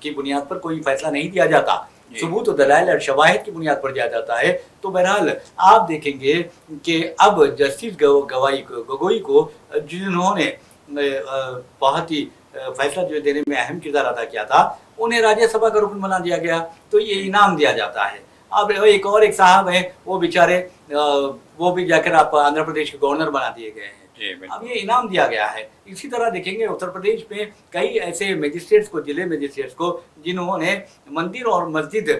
کی بنیاد پر کوئی فیصلہ نہیں دیا جاتا، جی ثبوت و دلائل اور شواہد کی بنیاد پر دیا جاتا ہے۔ تو بہرحال آپ دیکھیں گے کہ اب جسٹس گگوئی کو جنہوں نے بہت ہی فیصلہ جو دینے میں اہم کردار ادا کیا تھا، انہیں راجیہ سبھا کا رکن بنا دیا گیا، تو یہ جی انعام دیا جاتا ہے۔ اب ایک صاحب ہیں، وہ بیچارے وہ بھی جا کر آپ آندھرا پردیش کے گورنر بنا دیے گئے ہیں، جی اب بالکل یہ انعام دیا گیا ہے۔ اسی طرح دیکھیں گے اتر پردیش میں کئی ایسے میجسٹریٹس کو، ضلع میجسٹریٹس کو، جنہوں نے مندر اور مسجد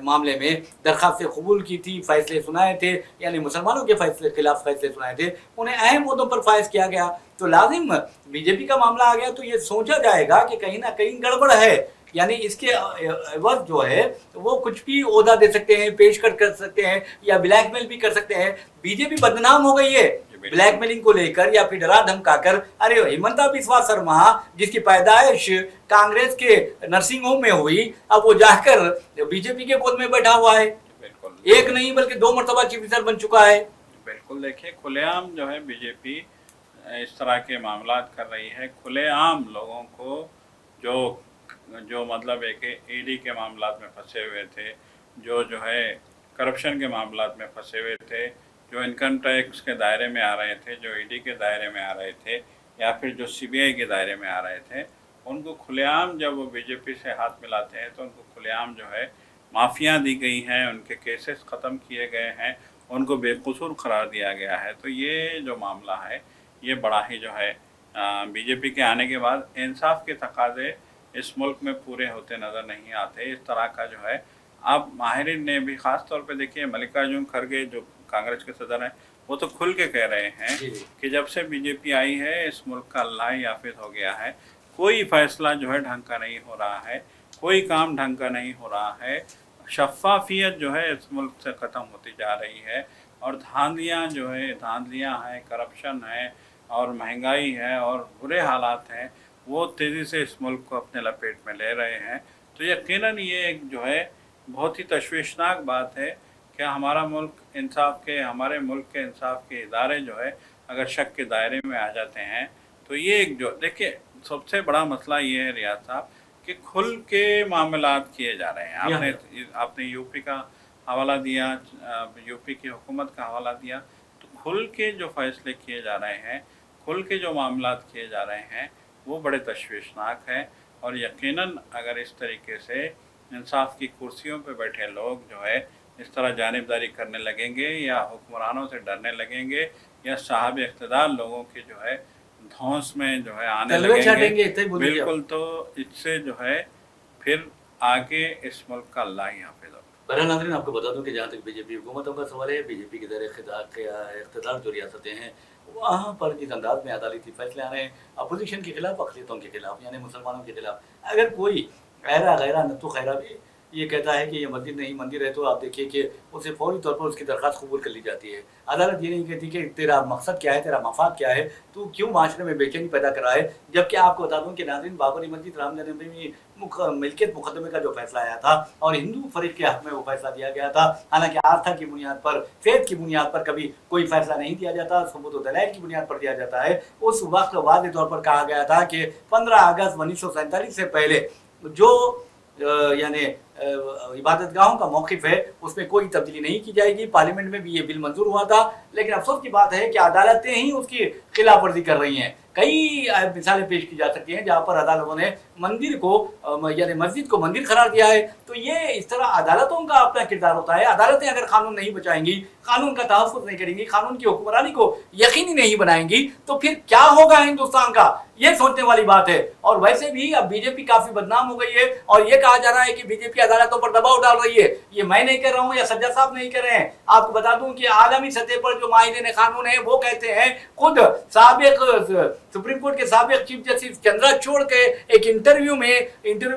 معاملے میں درخواستیں قبول کی تھی، فیصلے سنائے تھے، یعنی مسلمانوں کے خلاف فیصلے سنائے تھے، انہیں اہم عہدوں پر فائز کیا گیا۔ تو لازم بی جے پی کا معاملہ آ گیا تو یہ سوچا جائے گا کہ کہیں نہ کہیں گڑبڑ ہے، یعنی اس کے عوض جو ہے وہ کچھ بھی عہدہ دے سکتے ہیں، پیش کر سکتے ہیں، یا بلیک میل بھی کر سکتے ہیں۔ بی جے پی بدنام ہو گئی ہے بلیک میلنگ کو لے کر، یا پھر ڈرا دھمکا کر۔ ارے ہمنتا بسوا سرما جس کی پیدائش کانگریس کے نرسنگ ہوم میں ہوئی، اب وہ جا کر بی جے پی کے پود میں بیٹھا ہوا ہے، بالکل ایک نہیں بلکہ 2 مرتبہ چیف منسٹر بن چکا ہے۔ بالکل دیکھیے کھلے عام جو ہے بی جے پی اس طرح کے معاملات کر رہی ہے، کھلے عام لوگوں کو جو مطلب ہے کہ ای ڈی کے معاملات میں پھنسے ہوئے تھے، جو ہے کرپشن کے معاملات میں پھنسے ہوئے تھے، جو انکم ٹیکس کے دائرے میں آ رہے تھے، جو ای ڈی کے دائرے میں آ رہے تھے، یا پھر جو سی بی آئی کے دائرے میں آ رہے تھے، ان کو کھلے عام جب وہ بی جے پی سے ہاتھ ملاتے ہیں تو ان کو کھلے عام جو ہے معافیاں دی گئی ہیں، ان کے کیسز ختم کیے گئے ہیں، ان کو بے قصور قرار دیا گیا ہے۔ تو یہ جو معاملہ ہے یہ بڑا ہی جو ہے بی جے پی کے آنے کے بعد انصاف کے تقاضے اس ملک میں پورے ہوتے نظر نہیں آتے۔ اس طرح کا جو ہے اب ماہرین نے بھی، خاص طور پہ دیکھیے ملکارجن کھڑگے جو کانگریس کے صدر ہیں، وہ تو کھل کے کہہ رہے ہیں کہ جب سے بی جے پی آئی ہے اس ملک کا اللہ یافت ہو گیا ہے، کوئی فیصلہ جو ہے ڈھنگ کا نہیں ہو رہا ہے، کوئی کام ڈھنگ کا نہیں ہو رہا ہے، شفافیت جو ہے اس ملک سے ختم ہوتی جا رہی ہے، اور دھاندلیاں ہیں، کرپشن ہے، اور مہنگائی ہے، اور برے حالات ہیں، وہ تیزی سے اس ملک کو اپنے لپیٹ میں لے رہے ہیں۔ تو یقیناً یہ ایک جو ہے بہت ہی تشویشناک بات ہے کہ ہمارے ملک کے انصاف کے ادارے جو ہے اگر شک کے دائرے میں آ جاتے ہیں تو یہ ایک جو دیکھیں سب سے بڑا مسئلہ یہ ہے ریاض صاحب کہ کھل کے معاملات کیے جا رہے ہیں۔ آپ نے یو پی کا حوالہ دیا، یو پی کی حکومت کا حوالہ دیا، تو کھل کے جو فیصلے کیے جا رہے ہیں، کھل کے جو معاملات کیے جا رہے ہیں وہ بڑے تشویشناک ہیں۔ اور یقیناً اگر اس طریقے سے انصاف کی کرسیوں پہ بیٹھے لوگ جو ہے اس طرح جانبداری کرنے لگیں گے، یا حکمرانوں سے ڈرنے لگیں گے، یا صاحب اقتدار لوگوں کے جو ہے دھونس میں جو ہے آنے لگیں گے، بالکل، تو اس سے جو ہے پھر آگے اس ملک کا اللہ ہی حافظ ہوگا۔ برحال ناظرین، آپ کو بتا دوں کہ جہاں تک بی جے پی حکومتوں کا سوال ہے، بی جے پی کے زیر اقتدار جو ریاستیں ہیں وہاں پر جس انداز میں عدالتی فیصلے آ رہے ہیں اپوزیشن کے خلاف، اقلیتوں کے خلاف، یعنی مسلمانوں کے خلاف، اگر کوئی غیرہ نتو خیرہ بھی یہ کہتا ہے کہ یہ مسجد نہیں مندر ہے، تو آپ دیکھیے کہ اسے فوری طور پر اس کی درخواست قبول کر لی جاتی ہے۔ عدالت یہ نہیں کہتی کہ تیرا مقصد کیا ہے، تیرا مفاد کیا ہے، تو کیوں معاشرے میں بے چینی پیدا کر رہا ہے۔ جبکہ آپ کو بتا دوں کہ ناظرین، بابری مسجد رام جنم بھومی ملکیت مقدمے کا جو فیصلہ آیا تھا اور ہندو فریق کے حق میں وہ فیصلہ دیا گیا تھا، حالانکہ آستھا کی بنیاد پر، فیتھ کی بنیاد پر کبھی کوئی فیصلہ نہیں دیا جاتا، ثبوت و دلائل کی بنیاد پر دیا جاتا ہے۔ اس وقت واضح طور پر کہا گیا تھا کہ 15 اگست 1947 سے پہلے جو یعنی عبادت گاہوں کا موقف ہے اس میں کوئی تبدیلی نہیں کی جائے گی۔ پارلیمنٹ میں بھی یہ بل منظور ہوا تھا، لیکن افسوس کی بات ہے کہ عدالتیں ہی اس کی خلاف ورزی کر رہی ہیں۔ کئی مثالیں پیش کی جا سکتی ہیں جہاں پر عدالتوں نے مندر کو یعنی مسجد کو مندر قرار دیا ہے۔ تو یہ اس طرح عدالتوں کا اپنا کردار ہوتا ہے۔ عدالتیں اگر قانون نہیں بچائیں گی، قانون کا تحفظ نہیں کریں گی، قانون کی حکمرانی کو یقینی نہیں بنائیں گی، تو پھر کیا ہوگا ہندوستان کا، یہ سوچنے والی بات ہے۔ اور ویسے بھی اب بی جے پی کافی بدنام ہو گئی ہے، اور یہ کہا جا رہا ہے کہ بی جے پی عدالتوں پر دباؤ ڈال رہی ہے۔ یہ میں نہیں کہہ رہا ہوں یا سجاد صاحب نہیں کہہ رہے ہیں، آپ کو بتا دوں کہ عالمی سطح پر جو ماہرین قانون ہیں وہ کہتے ہیں، خود سابق سپریم کورٹ کے سابق چیف جسٹس چندرچوڑ کے ایک انٹرویو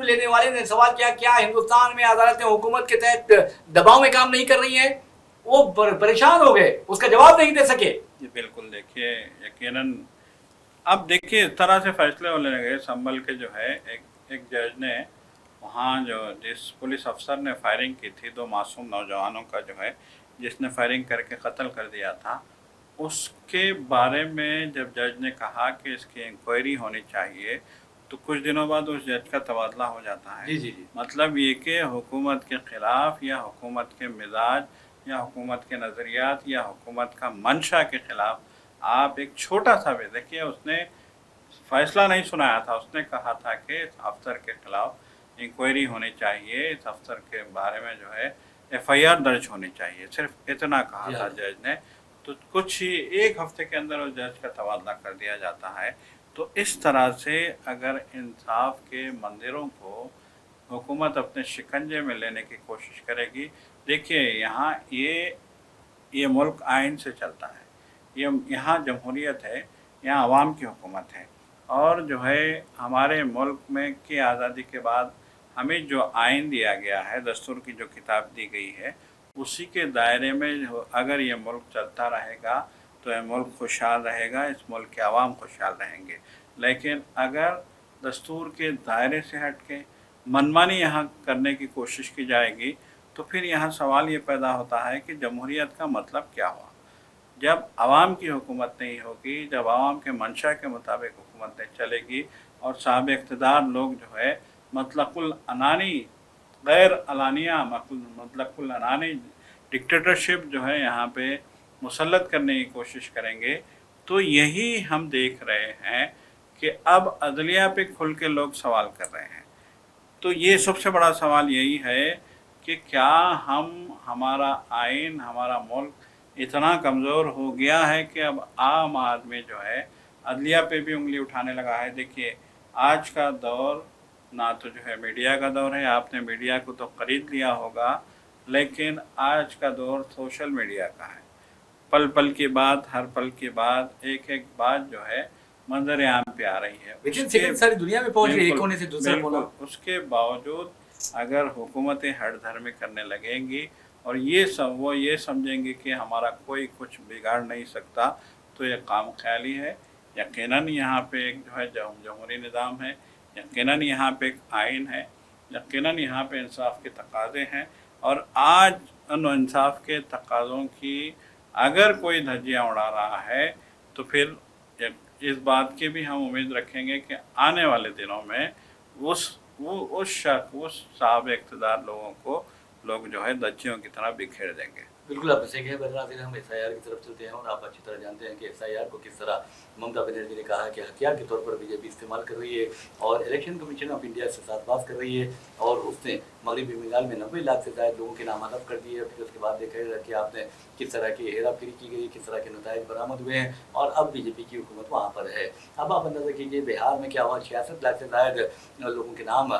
لینے والے نے سوال کیا، کیا ہندوستان میں عدالتیں حکومت کے تحت دباؤ میں کام نہیں کر رہی ہیں؟ وہ پریشان ہو گئے، اس کا جواب نہیں دے سکے۔ بالکل، دیکھیے یقیناً اب دیکھیے اس طرح سے فیصلے ہونے لگے۔ سنبھل کے جو ہے ایک جج نے وہاں جس پولیس افسر نے فائرنگ کی تھی 2 معصوم نوجوانوں کا جو ہے، جس نے فائرنگ کر کے قتل کر دیا تھا، اس کے بارے میں جب جج نے کہا کہ اس کی انکوائری ہونی چاہیے، تو کچھ دنوں بعد اس جج کا تبادلہ ہو جاتا ہے۔ جی جی جی مطلب یہ کہ حکومت کے خلاف یا حکومت کے مزاج یا حکومت کے نظریات یا حکومت کا منشا کے خلاف آپ ایک چھوٹا سا بھی دیکھیے، اس نے فیصلہ نہیں سنایا تھا، اس نے کہا تھا کہ اس افسر کے خلاف انکوائری ہونی چاہیے، اس افسر کے بارے میں جو ہے ایف آئی آر درج ہونی چاہیے، صرف اتنا کہا تھا جج نے۔ تو کچھ ہی ایک ہفتے کے اندر اس جج کا تبادلہ کر دیا جاتا ہے۔ تو اس طرح سے اگر انصاف کے مندروں کو حکومت اپنے شکنجے میں لینے کی کوشش کرے گی، دیکھیے یہاں یہ ملک آئین سے چلتا ہے، یہاں جمہوریت ہے، یہاں عوام کی حکومت ہے، اور جو ہے ہمارے ملک میں کی آزادی کے بعد ہمیں جو آئین دیا گیا ہے، دستور کی جو کتاب دی گئی ہے، اسی کے دائرے میں اگر یہ ملک چلتا رہے گا تو یہ ملک خوشحال رہے گا، اس ملک کے عوام خوشحال رہیں گے۔ لیکن اگر دستور کے دائرے سے ہٹ کے منمانی یہاں کرنے کی کوشش کی جائے گی تو پھر یہاں سوال یہ پیدا ہوتا ہے کہ جمہوریت کا مطلب کیا ہوا؟ جب عوام کی حکومت نہیں ہوگی، جب عوام کے منشا کے مطابق حکومت نہیں چلے گی اور صاحب اقتدار لوگ جو ہے مطلق العنانی غیر علانیہ مطلق العنانی ڈکٹیٹرشپ جو ہے یہاں پہ مسلط کرنے کی کوشش کریں گے، تو یہی ہم دیکھ رہے ہیں کہ اب عدلیہ پہ کھل کے لوگ سوال کر رہے ہیں۔ تو یہ سب سے بڑا سوال یہی ہے کہ کیا ہمارا آئین، ہمارا ملک اتنا کمزور ہو گیا ہے کہ اب عام آدمی جو ہے عدلیہ پہ بھی انگلی اٹھانے لگا ہے۔ دیکھیے آج کا دور نہ تو جو ہے میڈیا کا دور ہے، آپ نے میڈیا کو تو خرید لیا ہوگا، لیکن آج کا دور سوشل میڈیا کا ہے۔ پل پل کی بات، ہر پل کی بات، ایک ایک بات جو ہے منظر عام پہ آ رہی ہے، ساری دنیا میں پہنچ رہی ہے، ایک کونے سے دوسرے کونے۔ اس کے باوجود اگر حکومتیں ہر دھرمی کرنے لگیں گی اور وہ یہ سمجھیں گے کہ ہمارا کوئی کچھ بگاڑ نہیں سکتا، تو یہ کام خیالی ہے۔ یقیناً یہاں پہ ایک جو ہے جمہوری نظام ہے، یقیناً یہاں پہ ایک آئین ہے، یقیناً یہاں پہ انصاف کے تقاضے ہیں، اور آج ان انصاف کے تقاضوں کی اگر کوئی دھجیاں اڑا رہا ہے تو پھر اس بات کی بھی ہم امید رکھیں گے کہ آنے والے دنوں میں اس صاحب اقتدار لوگوں کو لوگ جو ہے دھجیوں کی طرح بکھیر دیں گے۔ بالکل آپ نے صحیح کہا ناظرین، ہم ایس آئی آر کی طرف چلتے ہیں، اور آپ اچھی طرح جانتے ہیں کہ ایس آئی آر کو کس طرح ممتا بنرجی نے کہا کہ ہتھیار کے طور پر بی جے پی استعمال کر رہی ہے، اور الیکشن کمیشن آف انڈیا سے ساتھ بات کر رہی ہے، اور اس نے مغربی بنگال میں 90 لاکھ سے زائد لوگوں کے نام حذف کر دیے۔ پھر اس کے بعد دیکھا کہ آپ نے کس طرح کی ہیرا پھیری کی گئی، کس طرح کے نتائج برآمد ہوئے ہیں، اور اب بی جے پی کی حکومت وہاں پر ہے۔ اب آپ اندازہ کیجیے بہار میں کیا ہوا، 66 لاکھ سے زائد لوگوں کے نام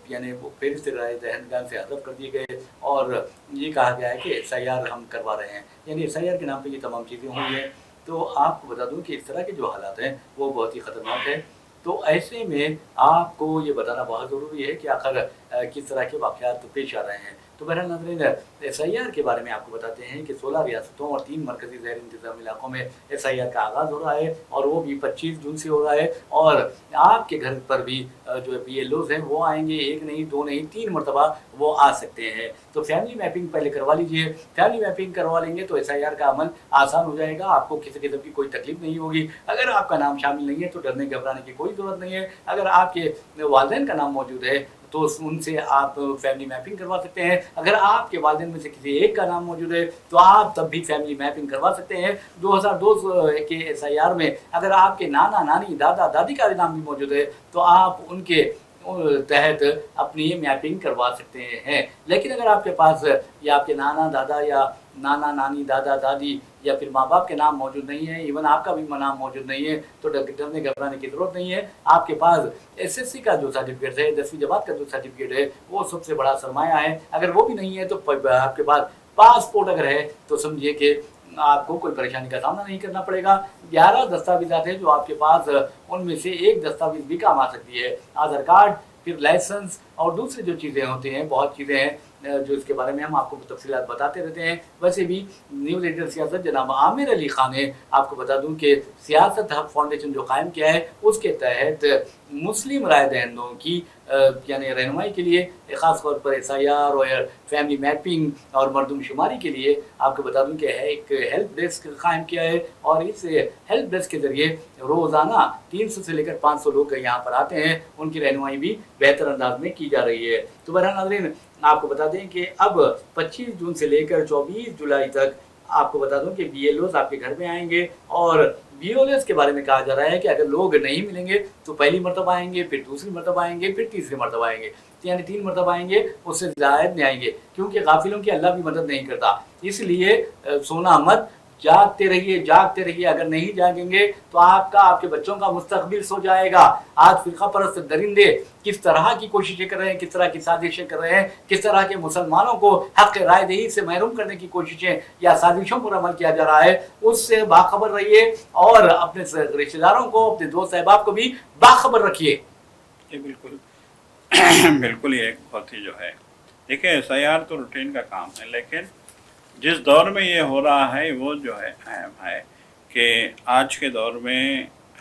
یعنی وہ فہرست رائے دہندگان سے حذف کر دیے گئے، اور یہ کہا گیا ہے کہ ایس آئی آر ہم کروا رہے ہیں، یعنی ایس آئی آر کے نام پہ یہ تمام چیزیں ہوئی ہیں۔ تو آپ کو بتا دوں کہ اس طرح کے جو حالات ہیں وہ بہت ہی خطرناک ہیں۔ تو ایسے میں آپ کو یہ بتانا بہت ضروری ہے کہ آخر کس طرح کے واقعات پیش آ رہے ہیں۔ تو بہرحال ناظرین، ایس آئی آر کے بارے میں آپ کو بتاتے ہیں کہ 16 ریاستوں اور 3 مرکزی زیر انتظام علاقوں میں ایس آئی آر کا آغاز ہو رہا ہے، اور وہ بھی 25 جون سے ہو رہا ہے، اور آپ کے گھر پر بھی جو پی ایل اوز ہیں وہ آئیں گے، 1 نہیں 2 نہیں 3 مرتبہ وہ آ سکتے ہیں۔ تو فیملی میپنگ پہلے کروا لیجئے، فیملی میپنگ کروا لیں گے تو ایس آئی آر کا عمل آسان ہو جائے گا، آپ کو کسی قسم کی کوئی تکلیف نہیں ہوگی۔ اگر آپ کا نام شامل نہیں ہے تو ڈرنے گھبرانے کی کوئی ضرورت نہیں ہے۔ اگر آپ کے والدین کا نام موجود ہے تو ان سے آپ فیملی میپنگ کروا سکتے ہیں۔ اگر آپ کے والدین میں سے کسی ایک کا نام موجود ہے تو آپ تب بھی فیملی میپنگ کروا سکتے ہیں۔ 2002 کے ایس آئی آر میں اگر آپ کے نانا نانی دادا دادی کا نام بھی موجود ہے تو آپ ان کے تحت اپنی میپنگ کروا سکتے ہیں۔ لیکن اگر آپ کے پاس یا آپ کے نانا دادا یا نانا نانی دادا دادی یا پھر ماں باپ کے نام موجود نہیں ہے، ایون آپ کا بھی نام موجود نہیں ہے، تو ڈرنے گھبرانے کی ضرورت نہیں ہے۔ آپ کے پاس ایس ایس سی کا جو سرٹیفکیٹ ہے، 10ویں جماعت کا جو سرٹیفکیٹ ہے، وہ سب سے بڑا سرمایہ ہے۔ اگر وہ بھی نہیں ہے تو آپ کے پاس پاسپورٹ اگر ہے تو سمجھیے کہ آپ کو کوئی پریشانی کا سامنا نہیں کرنا پڑے گا۔ 11 دستاویزات ہیں جو آپ کے پاس، ان میں سے ایک دستاویز بھی کام آ سکتی ہے، آدھار کارڈ، پھر لائسنس، اور دوسری جو چیزیں ہوتی ہیں، بہت چیزیں ہیں جو اس کے بارے میں ہم آپ کو تفصیلات بتاتے رہتے ہیں۔ ویسے بھی نیوز ایڈیٹر سیاست جناب عامر علی خان نے آپ کو بتا دوں کہ سیاست حق فاؤنڈیشن جو قائم کیا ہے اس کے تحت مسلم رائے دہندوں کی یعنی رہنمائی کے لیے خاص طور پر SIR اور فیملی میپنگ اور مردم شماری کے لیے آپ کو بتا دوں کہ ایک ہیلپ ڈیسک قائم کیا ہے، اور اس ہیلپ ڈیسک کے ذریعے روزانہ 300 سے لے کر 500 لوگ یہاں پر آتے ہیں، ان کی رہنمائی بھی بہتر انداز میں کی جا رہی ہے۔ تو بہرحال ناظرین آپ کو بتا دیں کہ اب 25 جون سے لے کر 24 جولائی تک آپ کو بتا دوں کہ BLOs آپ کے گھر میں آئیں گے، اور BLOs کے بارے میں کہا جا رہا ہے کہ اگر لوگ نہیں ملیں گے تو پہلی مرتبہ آئیں گے، پھر دوسری مرتبہ آئیں گے، پھر تیسری مرتبہ آئیں گے، یعنی 3 مرتبہ آئیں گے، اس سے زائد نہیں آئیں گے، کیونکہ غافلوں کی اللہ بھی مدد نہیں کرتا۔ اس لیے سونا مت، جاگتے رہیے، اگر نہیں جاگیں گے تو آپ کے بچوں کا مستقبل سو جائے گا۔ آج فرقہ پرست درندے کس طرح کی کوششیں کر رہے ہیں، کس طرح کی سازشیں کر رہے ہیں، کس طرح کے مسلمانوں کو حق رائے دہی سے محروم کرنے کی کوششیں یا سازشوں پر عمل کیا جا رہا ہے، اس سے باخبر رہیے، اور اپنے رشتہ داروں کو، اپنے دوست احباب کو بھی باخبر رکھیے۔ جی بالکل بالکل، یہ ایک بہت ہی جو ہے، دیکھیں SIR تو روٹین کا کام ہے، لیکن جس دور میں یہ ہو رہا ہے وہ جو ہے اہم ہے کہ آج کے دور میں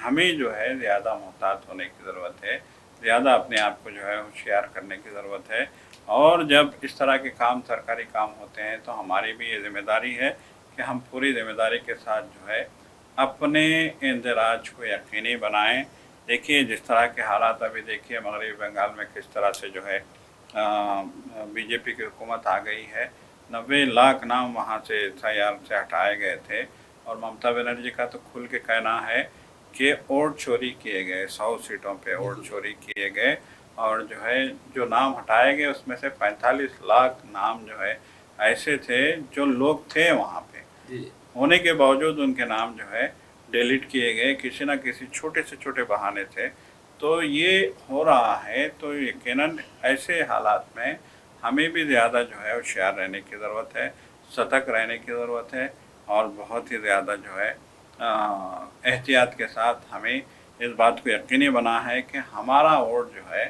ہمیں جو ہے زیادہ محتاط ہونے کی ضرورت ہے، زیادہ اپنے آپ کو جو ہے ہوشیار کرنے کی ضرورت ہے، اور جب اس طرح کے کام سرکاری کام ہوتے ہیں تو ہماری بھی یہ ذمہ داری ہے کہ ہم پوری ذمہ داری کے ساتھ جو ہے اپنے اندراج کو یقینی بنائیں۔ دیکھیے جس طرح کے حالات ابھی دیکھیے مغربی بنگال میں کس طرح سے جو ہے BJP کی حکومت آ گئی ہے، 90 لاکھ نام وہاں سے SIR سے ہٹائے گئے تھے، اور ممتا بنرجی کا تو کھل کے کہنا ہے کہ ووٹ چوری کیے گئے، 100 سیٹوں پہ ووٹ چوری کیے گئے، اور جو ہے جو نام ہٹائے گئے اس میں سے 45 لاکھ نام جو ہے ایسے تھے جو لوگ تھے وہاں پہ، ہونے کے باوجود ان کے نام جو ہے ڈیلیٹ کیے گئے، کسی نہ کسی چھوٹے سے چھوٹے بہانے تھے۔ تو یہ ہو رہا ہے، تو یقیناً ایسے حالات میں ہمیں بھی زیادہ جو ہے ہوشیار رہنے کی ضرورت ہے، سترک رہنے کی ضرورت ہے، اور بہت ہی زیادہ جو ہے احتیاط کے ساتھ ہمیں اس بات کو یقینی بنا ہے کہ ہمارا ووٹ جو ہے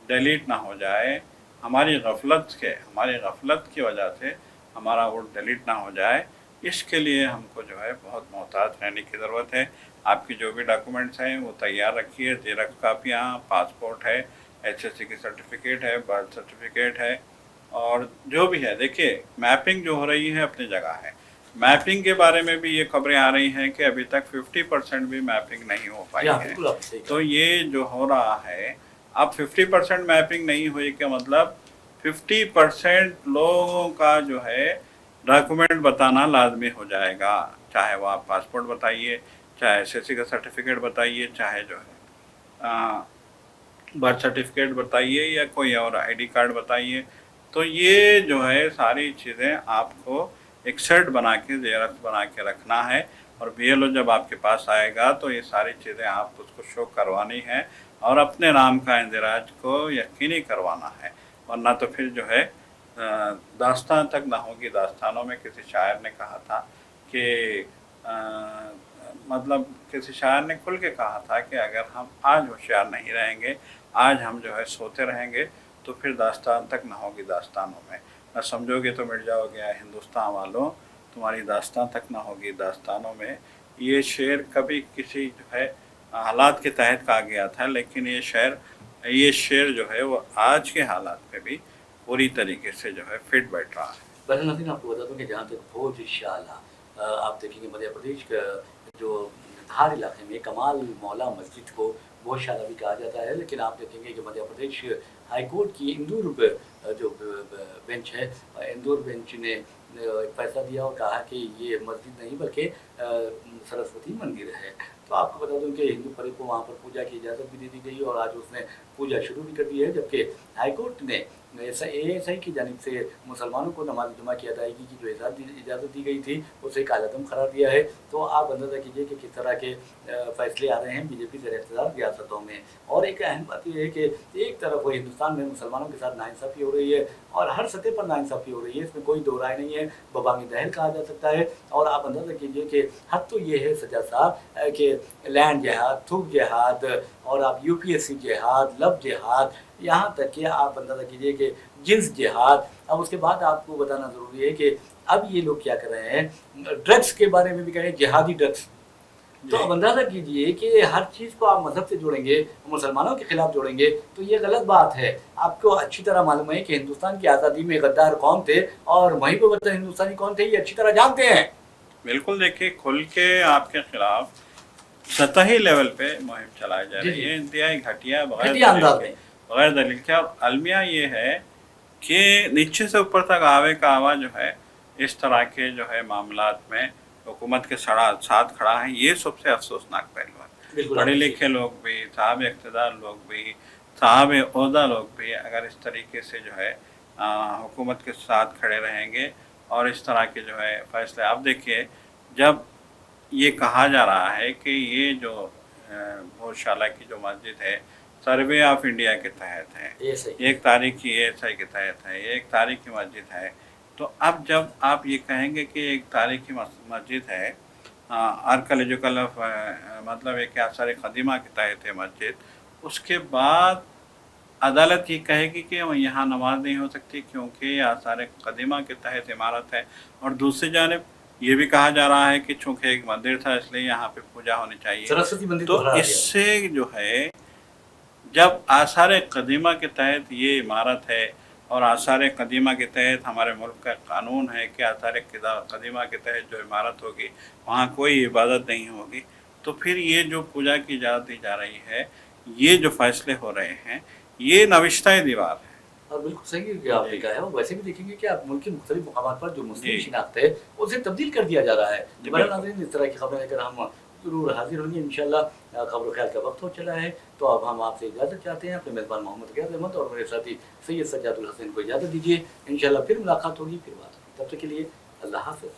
ڈیلیٹ نہ ہو جائے، ہماری غفلت کی وجہ سے ہمارا ووٹ ڈیلیٹ نہ ہو جائے۔ اس کے لیے ہم کو جو ہے بہت محتاط رہنے کی ضرورت ہے۔ آپ کی جو بھی ڈاکومنٹس ہیں وہ تیار رکھیے، زیرکس کاپیاں، پاسپورٹ ہے، HSC کی سرٹیفکیٹ ہے، برتھ سرٹیفکیٹ ہے، اور جو بھی ہے۔ دیکھیے میپنگ جو ہو رہی ہے اپنی جگہ ہے، میپنگ کے بارے میں بھی یہ خبریں آ رہی ہیں کہ ابھی تک 50% بھی میپنگ نہیں ہو پائی ہے۔ تو یہ جو ہو رہا ہے، اب 50% میپنگ نہیں ہوئی کہ مطلب 50% لوگوں کا جو ہے ڈاکومنٹ بتانا لازمی ہو جائے گا، چاہے وہ آپ پاسپورٹ بتائیے، چاہے SSC کا سرٹیفکیٹ بتائیے، چاہے جو ہے برتھ سرٹیفکیٹ بتائیے، یا کوئی اور ID کارڈ بتائیے۔ تو یہ جو ہے ساری چیزیں آپ کو ایک سیٹ بنا کے، زیرکس بنا کے رکھنا ہے، اور BLO جب آپ کے پاس آئے گا تو یہ ساری چیزیں آپ اس کو شو کروانی ہے، اور اپنے نام کا اندراج کو یقینی کروانا ہے، ورنہ تو پھر جو ہے داستان تک نہ ہوگی۔ داستانوں میں کسی شاعر نے کہا تھا کہ مطلب کسی شاعر نے کھل کے کہا تھا کہ اگر ہم آج ہوشیار نہیں رہیں گے، آج ہم جو ہے سوتے رہیں گے، تو پھر داستان تک نہ ہوگی۔ داستانوں میں نہ سمجھو گے تو مٹ جاؤ گے، ہندوستان والوں تمہاری داستان تک نہ ہوگی داستانوں میں۔ یہ شعر کبھی کسی جو ہے حالات کے تحت کہا گیا تھا، لیکن یہ شعر جو ہے وہ آج کے حالات پہ بھی پوری طریقے سے جو ہے فٹ بیٹھ رہا ہے۔ بہرحال ناظرین آپ کو بتا دوں کہ جہاں تک بھوج شالہ آپ دیکھیں گے مدھیہ پردیش کا جو دھار علاقے میں کمال مولا مسجد کو بھوج شالہ بھی کہا جاتا ہے، لیکن آپ دیکھیں گے کہ مدھیہ پردیش ہائی کورٹ کی اندور جو بینچ ہے، اندور بینچ نے فیصلہ دیا اور کہا کہ یہ مسجد نہیں بلکہ سرسوتی مندر ہے۔ تو آپ کو بتا دوں کہ ہندو فریق کو وہاں پر پوجا کی اجازت بھی دے دی گئی، اور آج اس نے پوجا شروع بھی کر دی ہے، جبکہ ہائی کورٹ نے ASI کی جانب سے مسلمانوں کو نماز جمعہ کی ادائیگی کی جو اجازت دی گئی تھی اسے کالعدم قرار دیا ہے۔ تو آپ اندازہ کیجئے کہ کس طرح کے فیصلے آ رہے ہیں BJP زیر اقتدار ریاستوں میں۔ اور ایک اہم بات یہ ہے کہ ایک طرف وہ ہندوستان میں مسلمانوں کے ساتھ ناانصافی ہو رہی ہے، اور ہر سطح پر ناانصافی ہو رہی ہے، اس میں کوئی دو رائے نہیں ہے، ببامی دہل کہا جا سکتا ہے۔ اور آپ اندازہ کیجئے کہ حد تو یہ ہے سجاد صاحب کہ لینڈ جہاد، تھوک جہاد، اور آپ UPSC جہاد، لب جہاد، یہاں تک کہ آپ اندازہ کیجئے کہ جنس جہاد. اب اس کے بعد آپ کو بتانا ضروری ہے کہ اب یہ لوگ کیا کر رہے ہیں, ڈرگس کے بارے میں بھی کہہ رہے ہیں جہادی ڈرگس. تو اب اندازہ کیجئے کہ ہر چیز کو آپ مذہب سے جوڑیں گے, مسلمانوں کے خلاف جوڑیں گے, تو یہ غلط بات ہے. آپ کو اچھی طرح معلوم ہے کہ ہندوستان کی آزادی میں غدار کون تھے اور محب وطن ہندوستانی کون تھے, یہ اچھی طرح جانتے ہیں. بالکل, دیکھیے کھل کے آپ کے خلاف سطحی لیول پہ مہم چلائی جا رہی ہے, انتہائی گھٹیا, بغیر دلیل کے. اور المیہ یہ ہے کہ نیچے سے اوپر تک آوے کا آوا جو ہے اس طرح کے جو ہے معاملات میں حکومت کے ساتھ کھڑا ہے. یہ سب سے افسوسناک پہلو ہے. پڑھے لکھے لوگ بھی, صاحب اقتدار لوگ بھی, صاحب عہدہ لوگ بھی اگر اس طریقے سے جو ہے حکومت کے ساتھ کھڑے رہیں گے اور اس طرح کے جو ہے فیصلے. آپ دیکھیے, جب یہ کہا جا رہا ہے کہ یہ جو بھوج شالہ کی جو مسجد ہے سروے آف انڈیا کے تحت ہے, ایک تاریخی ایسائی کے تحت ہے, ایک تاریخی مسجد ہے, تو اب جب آپ یہ کہیں گے کہ ایک تاریخی مسجد ہے, آرکیولوجیکل مطلب ایک آثار قدیمہ کے تحت ہے مسجد, اس کے بعد عدالت یہ کہے گی کہ یہاں نماز نہیں ہو سکتی کیونکہ یہ آثار قدیمہ کے تحت عمارت ہے, اور دوسری جانب یہ بھی کہا جا رہا ہے کہ چونکہ ایک مندر تھا اس لیے یہاں پہ پوجا ہونی چاہیے. تو اس سے جو ہے جب آثار قدیمہ کے تحت یہ عمارت ہے اور آثار قدیمہ کے تحت ہمارے ملک کا قانون ہے کہ آثار قدیمہ کے تحت جو عمارت ہوگی وہاں کوئی عبادت نہیں ہوگی, تو پھر یہ جو پوجا کی اجازت دی جا رہی ہے, یہ جو فیصلے ہو رہے ہیں, یہ نوشتہ دیوار ہے. اور بالکل صحیح کہ آپ نے کہا ہے. اور ویسے بھی دیکھیں گے کہ آپ ملک کے مختلف مقامات پر جو مسلم شناخت ہے اسے تبدیل کر دیا جا رہا ہے. ہمارے ناظرین, اس طرح کی خبریں لے کر ہم ضرور حاضر ہوں گے انشاءاللہ. خبر و خیال کا وقت ہو چلا ہے, تو اب ہم آپ سے اجازت چاہتے ہیں. اپنے میزبان محمد غیاث احمد اور میرے ساتھی سید سجاد الحسین کو اجازت دیجیے. انشاءاللہ پھر ملاقات ہوگی, پھر بات ہوگی. تب تک کے لیے اللہ حافظ.